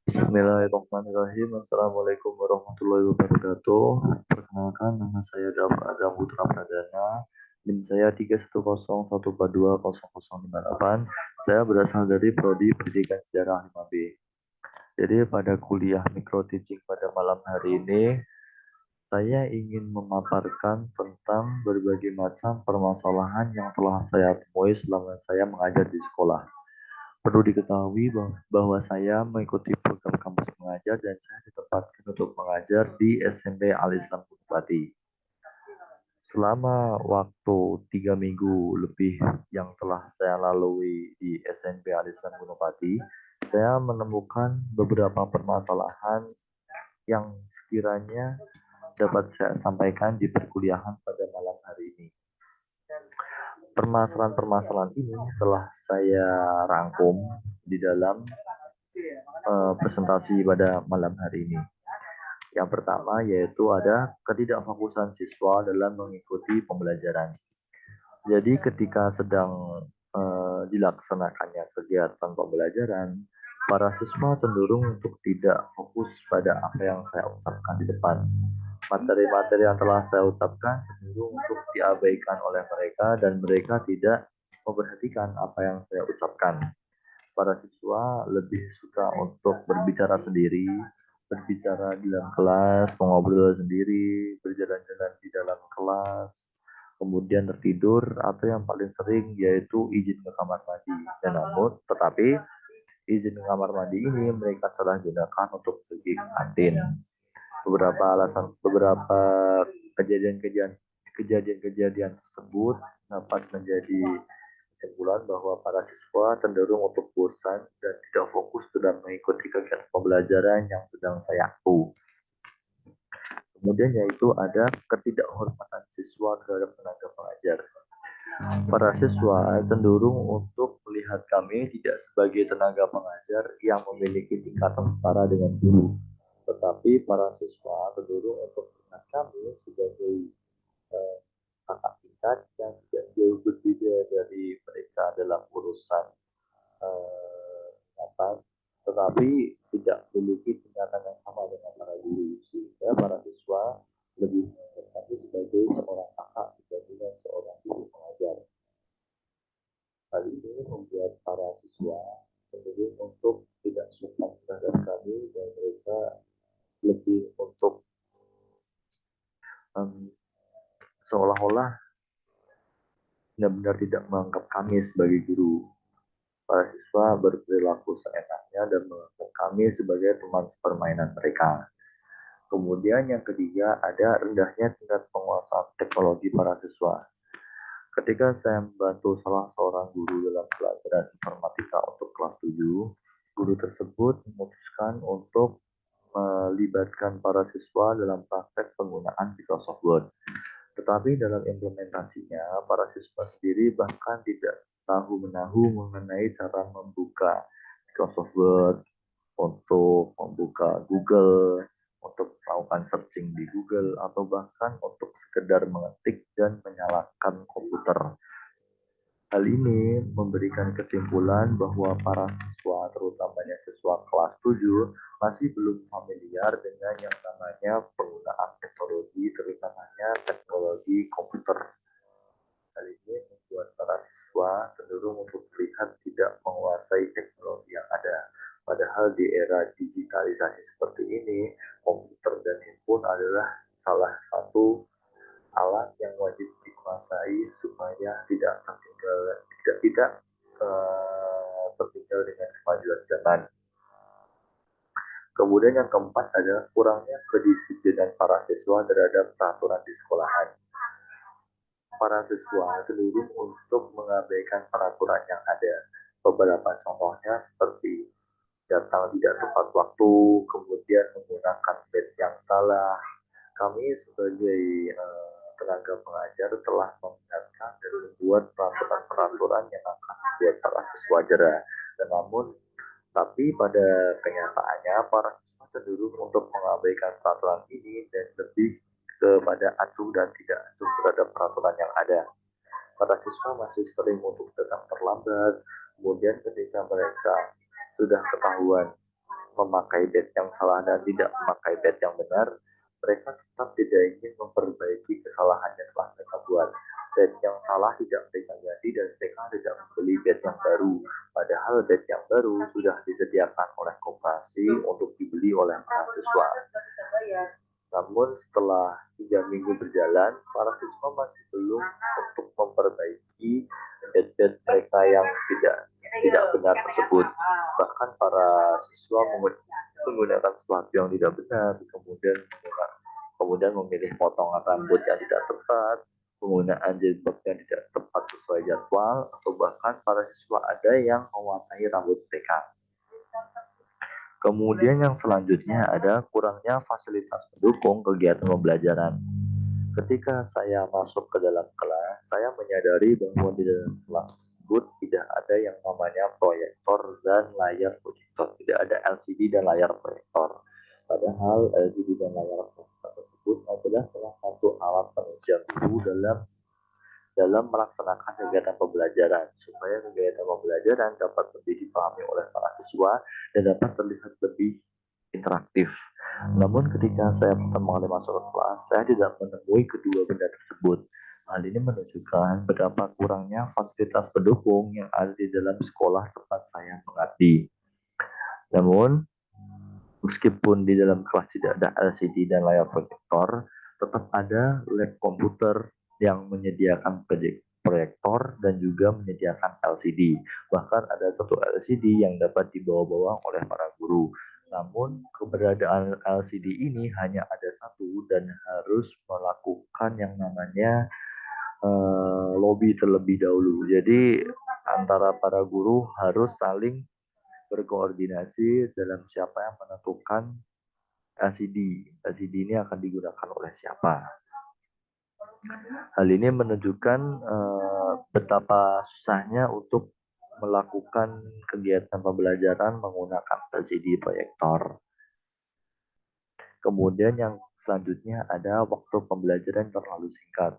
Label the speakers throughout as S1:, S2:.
S1: Bismillahirrahmanirrahim. Assalamualaikum warahmatullahi wabarakatuh. Perkenalkan, nama saya Adam Putra Pradana. NIM saya 31014200058. Saya berasal dari Prodi Pendidikan Sejarah 5B. Jadi pada kuliah micro teaching pada malam hari ini, saya ingin memaparkan tentang berbagai macam permasalahan yang telah saya temui selama saya mengajar di sekolah. Perlu diketahui bahwa saya mengikuti program kampus mengajar dan saya ditempatkan untuk mengajar di SMP Al-Islam Gunung. Selama waktu 3 minggu lebih yang telah saya lalui di SMP Al-Islam Gunung, saya menemukan beberapa permasalahan yang sekiranya dapat saya sampaikan di perkuliahan pada malam hari ini. Permasalahan-permasalahan ini telah saya rangkum di dalam presentasi pada malam hari ini. Yang pertama yaitu ada ketidakfokusan siswa dalam mengikuti pembelajaran. Jadi ketika sedang dilaksanakannya kegiatan pembelajaran, para siswa cenderung untuk tidak fokus pada apa yang saya ucapkan di depan. Materi-materi yang telah saya ucapkan cenderung untuk diabaikan oleh mereka dan mereka tidak memperhatikan apa yang saya ucapkan. Para siswa lebih suka untuk berbicara sendiri, berbicara di dalam kelas, mengobrol sendiri, berjalan-jalan di dalam kelas, kemudian tertidur, atau yang paling sering yaitu izin ke kamar mandi. Dan tetapi izin ke kamar mandi ini mereka salah gunakan untuk pergi ke kantin. Beberapa kejadian tersebut dapat menjadi kesimpulan bahwa para siswa cenderung untuk bosan dan tidak fokus dalam mengikuti kegiatan pembelajaran yang sedang saya akui. Kemudian yaitu ada ketidakhormatan siswa terhadap tenaga pengajar. Para siswa cenderung untuk melihat kami tidak sebagai tenaga pengajar yang memiliki tingkatan setara dengan guru, tetapi para siswa cenderung untuk melihat kami sebagai kakak tingkat yang tidak jauh berbeda dari mereka dalam urusan tetapi tidak memiliki tingkatan yang sama dengan para guru, sehingga para siswa lebih menganggap kami sebagai seorang kakak dibandingkan seorang guru pengajar. Hal ini membuat para siswa cenderung untuk tidak suka terhadap kami dan mereka lebih untuk seolah-olah benar-benar tidak menganggap kami sebagai guru. Para siswa berperilaku seenaknya dan menganggap kami sebagai teman permainan mereka. Kemudian yang ketiga ada rendahnya tingkat penguasaan teknologi para siswa. Ketika saya membantu salah seorang guru dalam pelajaran informatika untuk kelas 7, guru tersebut memutuskan untuk melibatkan para siswa dalam praktek penggunaan Microsoft Word. Tetapi dalam implementasinya, para siswa sendiri bahkan tidak tahu-menahu mengenai cara membuka Microsoft Word, untuk membuka Google, untuk melakukan searching di Google, atau bahkan untuk sekedar mengetik dan menyalakan komputer. Hal ini memberikan kesimpulan bahwa para siswa, terutamanya siswa kelas 7, masih belum familiar dengan yang namanya penggunaan teknologi, terutamanya teknologi komputer. Hal ini membuat para siswa cenderung untuk terlihat tidak menguasai teknologi yang ada. Padahal di era digitalisasi seperti ini, komputer dan handphone adalah salah satu alat yang wajib dikuasai supaya tidak tertinggal dengan kemajuan zaman. Kemudian yang keempat adalah kurangnya kedisiplinan para siswa terhadap peraturan di sekolahan. Para siswa cenderung untuk mengabaikan peraturan yang ada. Beberapa contohnya seperti datang tidak tepat waktu, kemudian menggunakan bed yang salah. Kami sebagai tenaga pengajar telah mengingatkan dan membuat peraturan-peraturan yang akan membuat para siswa jera. Tapi pada kenyataannya para siswa cenderung untuk mengabaikan peraturan ini dan lebih kepada acuh dan tidak acuh terhadap peraturan yang ada. para siswa masih sering untuk datang terlambat. Kemudian ketika mereka sudah ketahuan memakai bed yang salah dan tidak memakai bed yang benar, mereka tetap tidak ingin memperbaiki kesalahan yang telah mereka buat. Bed yang salah tidak mereka ganti dan mereka tidak membeli bed yang baru. Padahal bed yang baru sudah disediakan oleh koperasi untuk dibeli oleh mahasiswa. Namun setelah 3 minggu berjalan, para siswa masih belum untuk memperbaiki bed-bed mereka yang tidak benar tersebut. Bahkan para siswa menggunakan sepatu yang tidak benar, kemudian memilih potongan rambut yang tidak tepat, penggunaan jilbab yang tidak tepat sesuai jadwal, atau bahkan para siswa ada yang mewarnai rambut mereka. Kemudian yang selanjutnya ada kurangnya fasilitas pendukung kegiatan pembelajaran. Ketika saya masuk ke dalam kelas, saya menyadari bahwa di dalam kelas tersebut tidak ada yang namanya proyektor dan layar proyektor. Tidak ada LCD dan layar proyektor. Padahal LCD dan layar proyektor tersebut adalah salah satu alat penunjang guru dalam melaksanakan kegiatan pembelajaran, supaya kegiatan pembelajaran dapat lebih dipahami oleh para siswa dan dapat terlihat lebih interaktif. Namun ketika saya pertama kali masuk ke kelas, saya tidak menemui kedua benda tersebut. Hal ini menunjukkan betapa kurangnya fasilitas pendukung yang ada di dalam sekolah tempat saya mengabdi. Namun, meskipun di dalam kelas tidak ada LCD dan layar proyektor, tetap ada lab komputer yang menyediakan proyektor dan juga menyediakan LCD. Bahkan ada satu LCD yang dapat dibawa-bawa oleh para guru. Namun keberadaan LCD ini hanya ada satu dan harus melakukan yang namanya lobby terlebih dahulu. Jadi antara para guru harus saling berkoordinasi dalam siapa yang menentukan LCD. LCD ini akan digunakan oleh siapa. Hal ini menunjukkan betapa susahnya untuk melakukan kegiatan pembelajaran menggunakan LCD proyektor. Kemudian yang selanjutnya ada waktu pembelajaran terlalu singkat.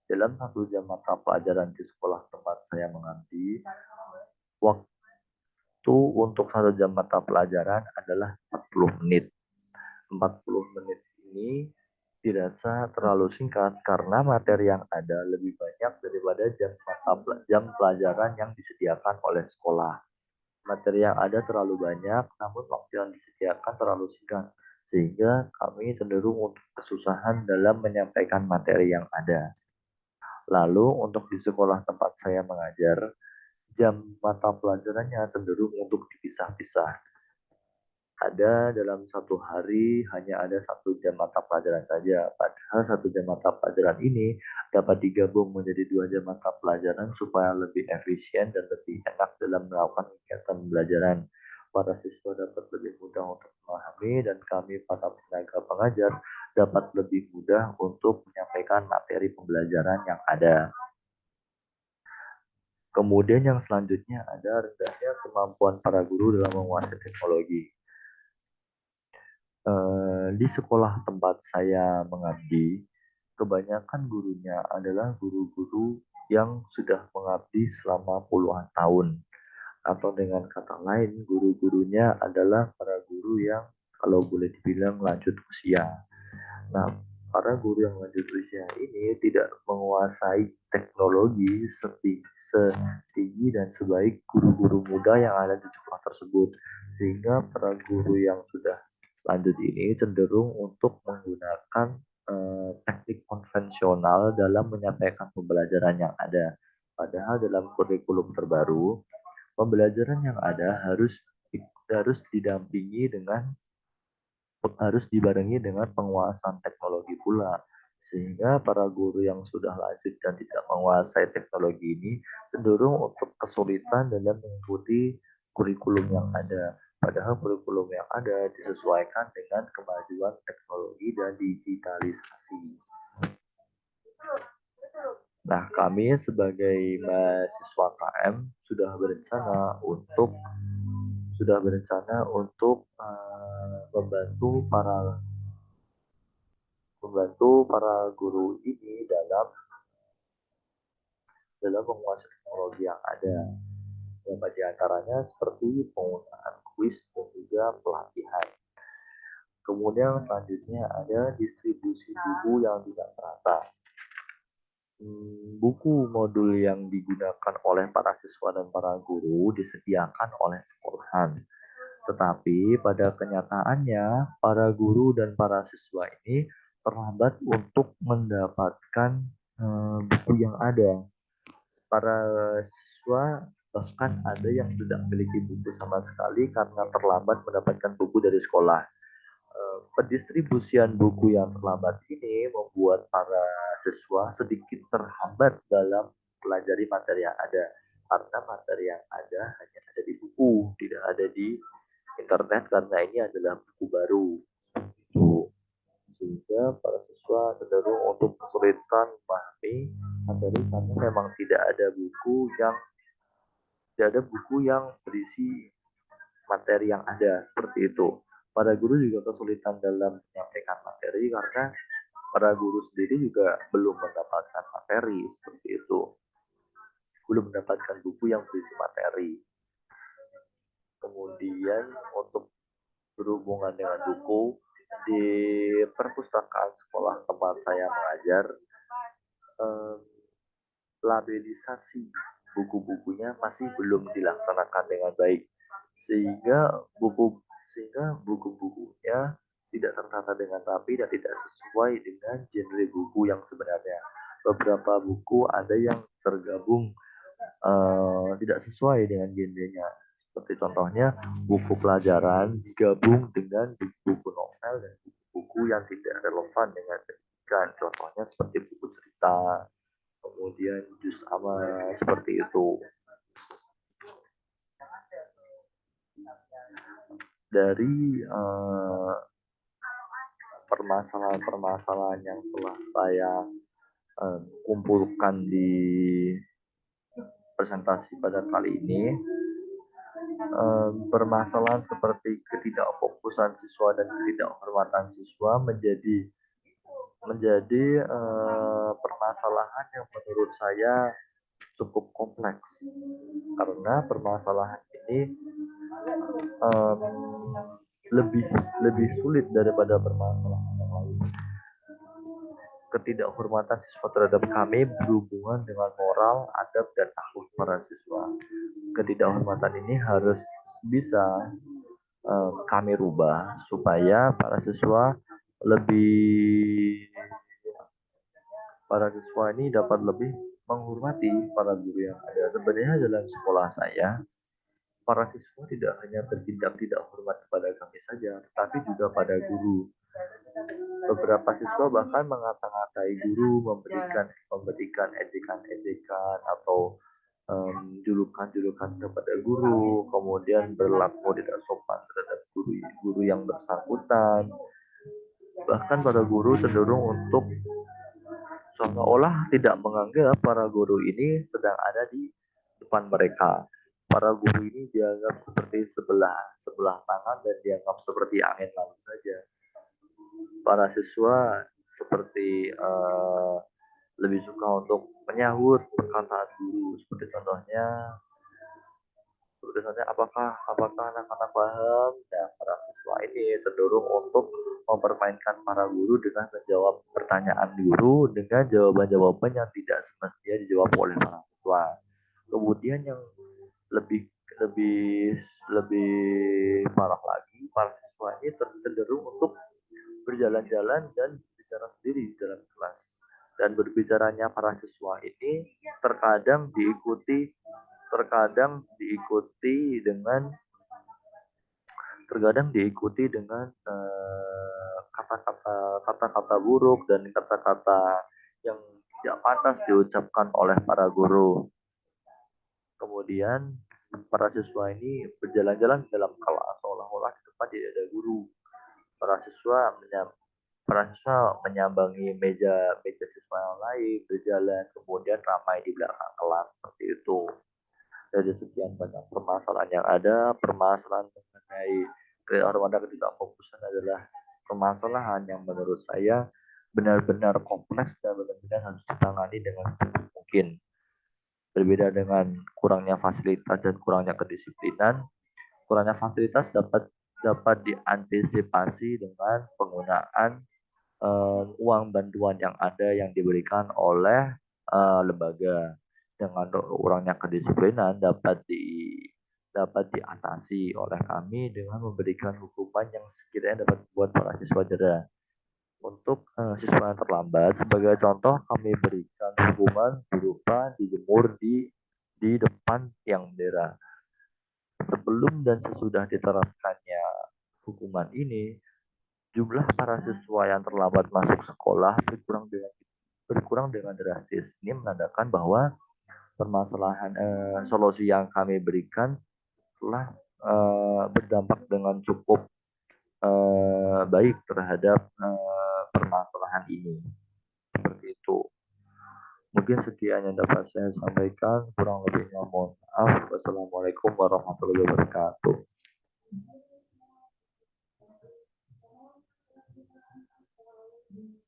S1: Dalam 1 jam mata pelajaran di sekolah tempat saya mengabdi, waktu untuk 1 jam mata pelajaran adalah 40 menit. 40 menit ini dirasa terlalu singkat karena materi yang ada lebih banyak daripada jam pelajaran yang disediakan oleh sekolah. Materi yang ada terlalu banyak, namun waktu yang disediakan terlalu singkat, sehingga kami cenderung untuk kesusahan dalam menyampaikan materi yang ada. Lalu untuk di sekolah tempat saya mengajar, jam mata pelajarannya cenderung untuk dipisah-pisah. Ada dalam satu hari hanya ada 1 jam mata pelajaran saja. Padahal 1 jam mata pelajaran ini dapat digabung menjadi 2 jam mata pelajaran supaya lebih efisien dan lebih enak dalam melakukan kegiatan pembelajaran. Para siswa dapat lebih mudah untuk memahami dan kami para tenaga pengajar dapat lebih mudah untuk menyampaikan materi pembelajaran yang ada. Kemudian yang selanjutnya ada rendahnya kemampuan para guru dalam menguasai teknologi. Di sekolah tempat saya mengabdi, kebanyakan gurunya adalah guru-guru yang sudah mengabdi selama puluhan tahun. Atau dengan kata lain, guru-gurunya adalah para guru yang kalau boleh dibilang lanjut usia. Nah, para guru yang lanjut usia ini tidak menguasai teknologi setinggi dan sebaik guru-guru muda yang ada di sekolah tersebut. Sehingga para guru yang sudah lanjut ini cenderung untuk menggunakan teknik konvensional dalam menyampaikan pembelajaran yang ada. Padahal dalam kurikulum terbaru, pembelajaran yang ada harus didampingi dengan harus dibarengi dengan penguasaan teknologi pula. Sehingga para guru yang sudah lanjut dan tidak menguasai teknologi ini cenderung untuk kesulitan dalam mengikuti kurikulum yang ada. Padahal kurikulum yang ada disesuaikan dengan kemajuan teknologi dan digitalisasi. Nah, kami sebagai mahasiswa KM sudah berencana untuk membantu para guru ini dalam menguasai teknologi yang ada. Beberapa di antaranya seperti penggunaan kuis dan juga pelatihan. Kemudian selanjutnya ada distribusi buku yang tidak merata. Buku modul yang digunakan oleh para siswa dan para guru disediakan oleh sekolahan. Tetapi pada kenyataannya, para guru dan para siswa ini terlambat untuk mendapatkan buku yang ada. Para siswa bahkan ada yang tidak memiliki buku sama sekali karena terlambat mendapatkan buku dari sekolah. Pendistribusian buku yang terlambat ini membuat para siswa sedikit terhambat dalam pelajari materi yang ada, karena materi yang ada hanya ada di buku, tidak ada di internet, karena ini adalah buku baru. Sehingga para siswa cenderung untuk kesulitan memahami materi karena memang tidak ada buku yang berisi materi yang ada, seperti itu. Para guru juga kesulitan dalam menyampaikan materi karena para guru sendiri juga belum mendapatkan materi, seperti itu. Belum mendapatkan buku yang berisi materi. Kemudian untuk berhubungan dengan buku, di perpustakaan sekolah tempat saya mengajar, labelisasi buku-bukunya masih belum dilaksanakan dengan baik, sehingga buku-bukunya tidak tertata dengan rapi dan tidak sesuai dengan genre buku yang sebenarnya. Beberapa buku ada yang tergabung tidak sesuai dengan genrenya. Seperti contohnya buku pelajaran digabung dengan buku novel dan buku yang tidak relevan dengan pendidikan. Contohnya seperti buku cerita, kemudian juz amal, seperti itu. Dari permasalahan-permasalahan yang telah saya kumpulkan di presentasi pada kali ini, permasalahan seperti ketidakfokusan siswa dan ketidakhormatan siswa menjadi permasalahan yang menurut saya cukup kompleks, karena permasalahan ini lebih sulit daripada permasalahan yang lain. Ketidakhormatan siswa terhadap kami berhubungan dengan moral, adab, dan akhlak para siswa. Ketidakhormatan ini harus bisa kami rubah supaya para siswa ini dapat lebih menghormati para guru yang ada. Sebenarnya dalam sekolah saya, para siswa tidak hanya bertindak tidak hormat kepada kami saja, tetapi juga pada guru. Beberapa siswa bahkan mengata-ngatai guru, memberikan ejekan-ejekan atau julukan-julukan kepada guru, kemudian berlaku tidak sopan terhadap guru yang bersangkutan. Bahkan para guru cenderung untuk seolah-olah tidak menganggap para guru ini sedang ada di depan mereka. Para guru ini dianggap seperti sebelah tangan dan dianggap seperti angin lalu saja. Para siswa seperti lebih suka untuk menyahut perkataan guru, seperti contohnya apakah anak-anak paham? Nah, para siswa ini cenderung untuk mempermainkan para guru dengan menjawab pertanyaan guru dengan jawaban-jawaban yang tidak semestinya dijawab oleh para siswa. Kemudian yang lebih lebih parah lagi, para siswa ini cenderung untuk berjalan-jalan dan bicara sendiri di dalam kelas. Dan berbicaranya para siswa ini terkadang diikuti dengan kata-kata buruk dan kata-kata yang tidak pantas diucapkan oleh para guru. Kemudian para siswa ini berjalan-jalan dalam kelas seolah-olah di depan tidak ada guru. Para siswa menyambangi meja siswa yang lain, berjalan, kemudian ramai di belakang kelas, seperti itu. Dari sekian banyak permasalahan yang ada, permasalahan mengenai ketidakfokusan adalah permasalahan yang menurut saya benar-benar kompleks dan benar-benar harus ditangani dengan secepat mungkin. Berbeda dengan kurangnya fasilitas dan kurangnya kedisiplinan, kurangnya fasilitas dapat dapat diantisipasi dengan penggunaan uang bantuan yang ada yang diberikan oleh lembaga. Dengan kurangnya kedisiplinan dapat diatasi oleh kami dengan memberikan hukuman yang sekiranya dapat membuat para siswa jeda. Untuk siswa yang terlambat, sebagai contoh kami berikan hukuman berupa dijemur di depan tiang bendera. Sebelum dan sesudah diterapkannya hukuman ini, jumlah para siswa yang terlambat masuk sekolah berkurang dengan drastis. Ini menandakan bahwa permasalahan solusi yang kami berikan telah berdampak dengan cukup baik terhadap permasalahan ini. Seperti itu. Mungkin sekian yang dapat saya sampaikan. Kurang lebihnya mohon maaf. Wassalamualaikum warahmatullahi wabarakatuh.